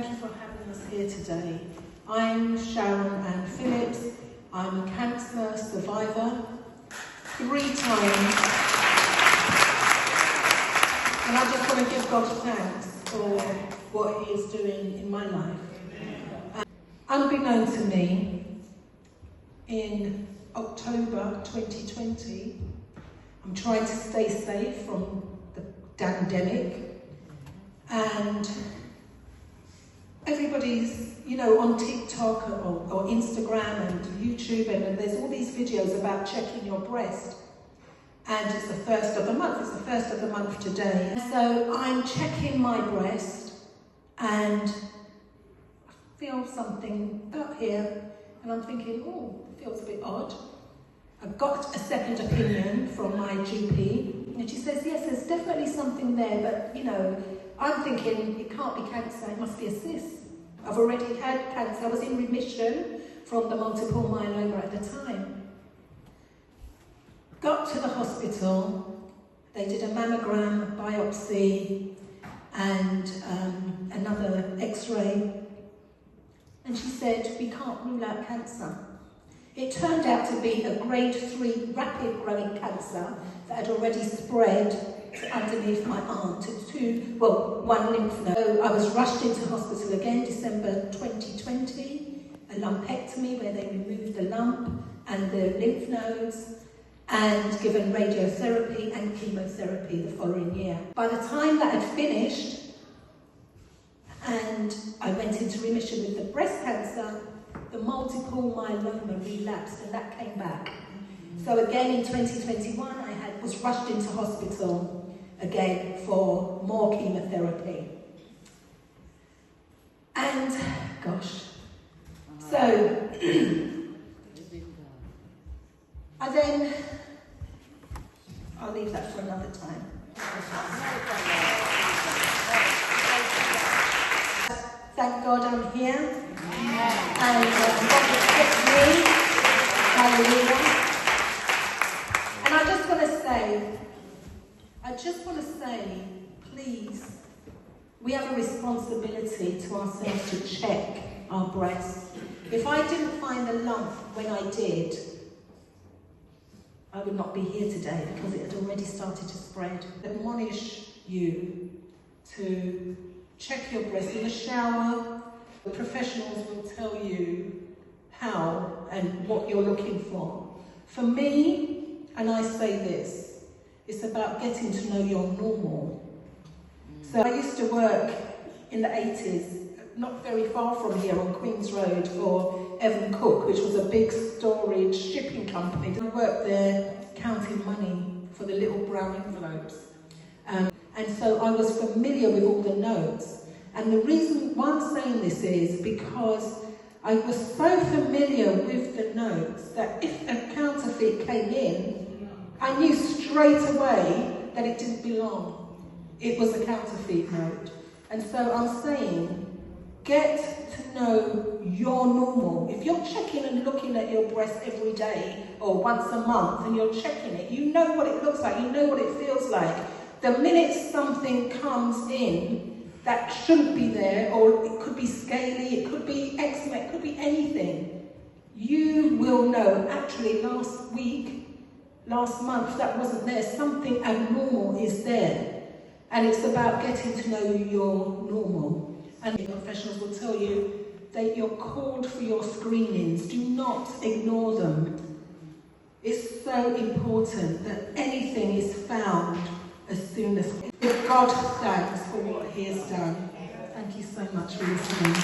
Thank you for having us here today. I'm Sharon-Ann Phillips. I'm a cancer survivor 3 times. And I just want to give God thanks for what He is doing in my life. Unbeknown to me, in October 2020, I'm trying to stay safe from the pandemic, and everybody's, on TikTok or Instagram and YouTube, and there's all these videos about checking your breast. And it's the first of the month, it's the first of the month today. And so I'm checking my breast and I feel something about here, and I'm thinking, oh, it feels a bit odd. I've got a second opinion from my GP, and she says, yes, there's definitely something there, but I'm thinking it can't be cancer, it must be a cyst. I've already had cancer, I was in remission from the multiple myeloma at the time. Got to the hospital, they did a mammogram, a biopsy, and another x-ray, and she said, we can't rule out cancer. It turned out to be a grade 3 rapid growing cancer that had already spread underneath my arm to one lymph node. So I was rushed into hospital again, December 2020, a lumpectomy where they removed the lump and the lymph nodes, and given radiotherapy and chemotherapy the following year. By the time that had finished, and I went into remission with the breast cancer, the multiple myeloma relapsed, and that came back. So again in 2021, I was rushed into hospital again for more chemotherapy. And gosh, so I'll leave that for another time. Thank God I'm here. And God has kept me. Hallelujah. And I just want to say, please, we have a responsibility to ourselves to check our breasts. If I didn't find the lump when I did, I would not be here today because it had already started to spread. I admonish you to check your breast in the shower. The professionals will tell you how and what you're looking for. For me, and I say this, it's about getting to know your normal. So I used to work in the 80s, not very far from here on Queen's Road for Evan Cook, which was a big storage shipping company. I worked there counting money for the little brown envelopes. And so I was familiar with all the notes. And the reason why I'm saying this is because I was so familiar with the notes that if a counterfeit came in, I knew straight away that it didn't belong. It was a counterfeit note. And so I'm saying, get to know your normal. If you're checking and looking at your breast every day or once a month and you're checking it, you know what it looks like, you know what it feels like. The minute something comes in that shouldn't be there, or it could be scaly, it could be eczema, it could be anything, you will know, actually last month that wasn't there, something abnormal is there. And it's about getting to know your normal. And the professionals will tell you that you're called for your screenings. Do not ignore them. It's so important that anything is found as soon as possible. Give God thanks for what He has done. Thank you so much for listening.